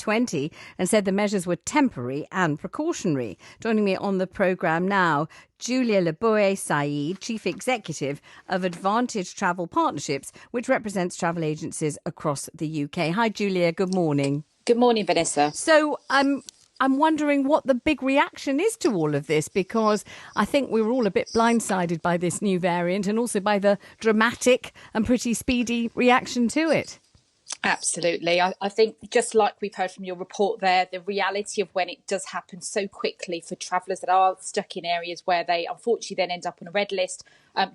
Nov20 and said the measures were temporary and precautionary. Joining me on the programme now, Julia Bue-Said, Chief Executive of Advantage Travel Partnerships, which represents travel agencies across the UK. Hi, Julia. Good morning. Good morning, Vanessa. So I'm wondering what the big reaction is to all of this, because I think we were all a bit blindsided by this new variant and also by the dramatic and pretty speedy reaction to it. Absolutely. I think just like we've heard from your report there, the reality of when it does happen so quickly for travellers that are stuck in areas where they unfortunately then end up on a red list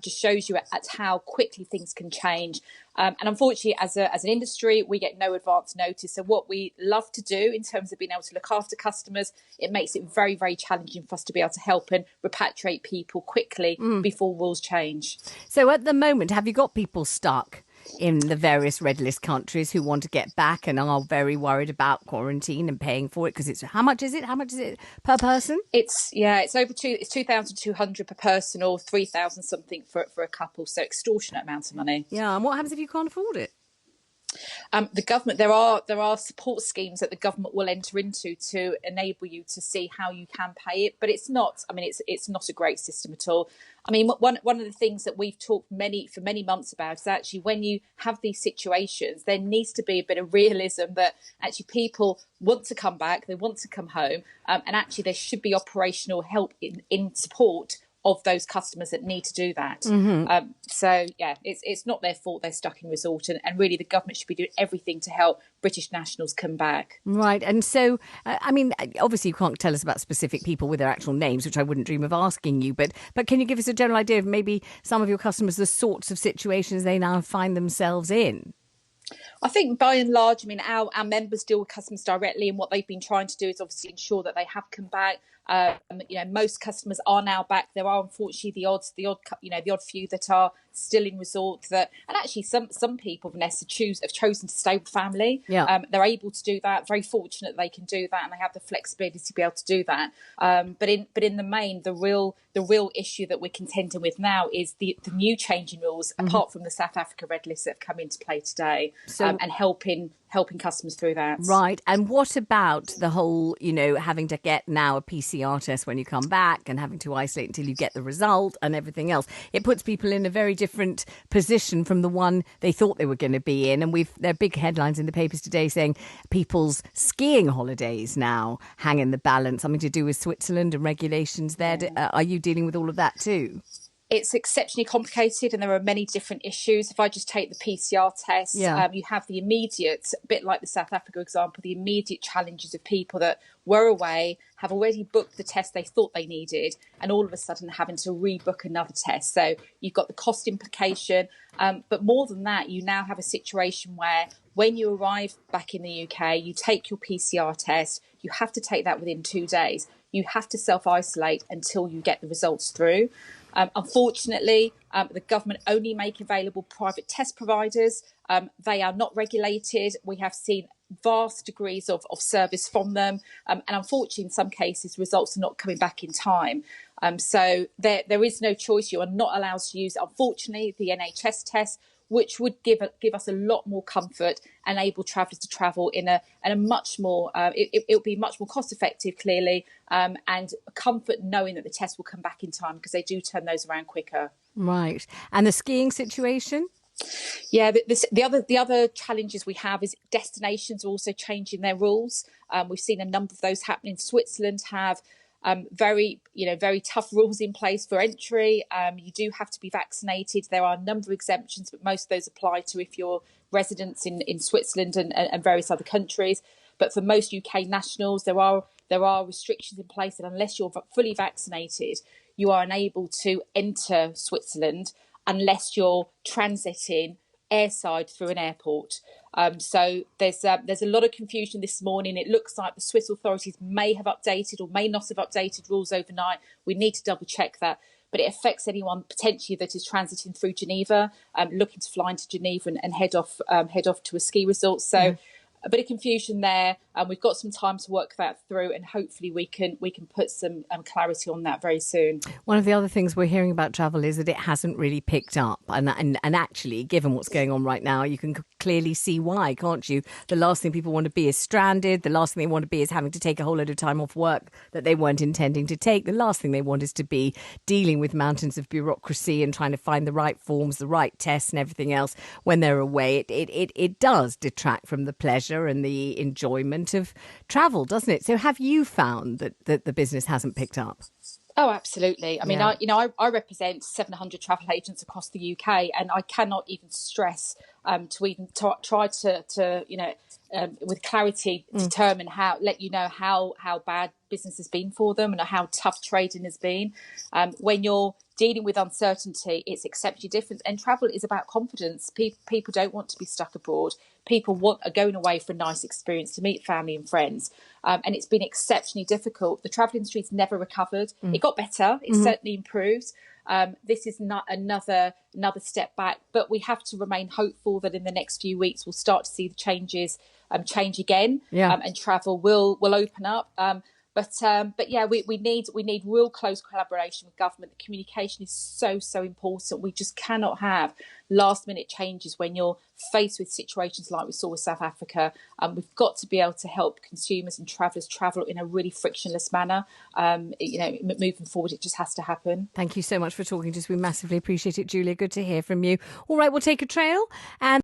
just shows you at how quickly things can change. And unfortunately, as an industry, we get no advance notice. So what we love to do in terms of being able to look after customers, it makes it very, very challenging for us to be able to help and repatriate people quickly before rules change. So at the moment, have you got people stuck in the various red list countries who want to get back and are very worried about quarantine and paying for it? Because it's how much is it per person? It's over it's 2,200 per person or 3,000 something for a couple. So extortionate amounts of money. Yeah, and what happens if you can't afford it? The government, there are support schemes that the government will enter into to enable you to see how you can pay it, but it's not a great system at all. I mean, one of the things that we've talked for many months about is actually when you have these situations, there needs to be a bit of realism that actually people want to come back, they want to come home, and actually there should be operational help in support of those customers that need to do that. So, yeah, it's not their fault they're stuck in resort, and really the government should be doing everything to help British nationals come back. Right. And so, I mean, obviously you can't tell us about specific people with their actual names, which I wouldn't dream of asking you, but can you give us a general idea of maybe some of your customers, the sorts of situations they now find themselves in? I think by and large, I mean, our members deal with customers directly, and what they've been trying to do is obviously ensure that they have come back. Most customers are now back. There are unfortunately the odd few that are still in resort and actually some people, Vanessa, have chosen to stay with family. Yeah. They're able to do that. Very fortunate they can do that, and they have the flexibility to be able to do that. But in the main, the real issue that we're contending with now is the new changing rules, apart from the South Africa red list that have come into play today, and helping customers through that. Right. And what about the whole, having to get now a PCR test when you come back and having to isolate until you get the result and everything else? It puts people in a very different position from the one they thought they were going to be in. And there are big headlines in the papers today saying people's skiing holidays now hang in the balance, something to do with Switzerland and regulations there. Yeah. Are you dealing with all of that too? It's exceptionally complicated, and there are many different issues. If I just take the PCR test, you have the immediate, a bit like the South Africa example, the immediate challenges of people that were away, have already booked the test they thought they needed, and all of a sudden having to rebook another test. So you've got the cost implication. But more than that, you now have a situation where when you arrive back in the UK, you take your PCR test, you have to take that within 2 days. You have to self-isolate until you get the results through. Unfortunately, the government only make available private test providers. They are not regulated. We have seen vast degrees of service from them. And unfortunately, in some cases, results are not coming back in time. So there is no choice. You are not allowed to use, unfortunately, the NHS test, which would give us a lot more comfort, enable travellers to travel in a much more, it would be much more cost effective, clearly, and comfort knowing that the test will come back in time, because they do turn those around quicker. Right. And the skiing situation? Yeah, the other challenges we have is destinations are also changing their rules. We've seen a number of those happening. Switzerland have very tough rules in place for entry. You do have to be vaccinated. There are a number of exemptions, but most of those apply to if you're residents in Switzerland and various other countries. But for most UK nationals, there are restrictions in place that unless you're fully vaccinated, you are unable to enter Switzerland unless you're transiting airside through an airport. So there's a lot of confusion this morning. It looks like the Swiss authorities may have updated or may not have updated rules overnight. We need to double check that. But it affects anyone potentially that is transiting through Geneva, looking to fly into Geneva and head off to a ski resort. So a bit of confusion there, and we've got some time to work that through, and hopefully we can put some clarity on that very soon. One of the other things we're hearing about travel is that it hasn't really picked up, and actually, given what's going on right now, you can clearly see why, can't you? The last thing people want to be is stranded. The last thing they want to be is having to take a whole load of time off work that they weren't intending to take. The last thing they want is to be dealing with mountains of bureaucracy and trying to find the right forms, the right tests and everything else when they're away. It does detract from the pleasure and the enjoyment of travel, doesn't it? So have you found that the business hasn't picked up? Oh, absolutely. I mean, I represent 700 travel agents across the UK, and I cannot even stress to even try to with clarity determine let you know how bad business has been for them and how tough trading has been. When you're dealing with uncertainty, it's exceptionally different. And travel is about confidence. People don't want to be stuck abroad. People are going away for a nice experience, to meet family and friends. And it's been exceptionally difficult. The travel industry's never recovered. It got better. It certainly improved. This is not another step back, but we have to remain hopeful that in the next few weeks we'll start to see the changes change again, and travel will open up. But yeah, we need real close collaboration with government. The communication is so important. We just cannot have last minute changes when you're faced with situations like we saw with South Africa. We've got to be able to help consumers and travellers travel in a really frictionless manner. Moving forward, it just has to happen. Thank you so much for talking to us. We massively appreciate it, Julia. Good to hear from you. All right, we'll take a trail and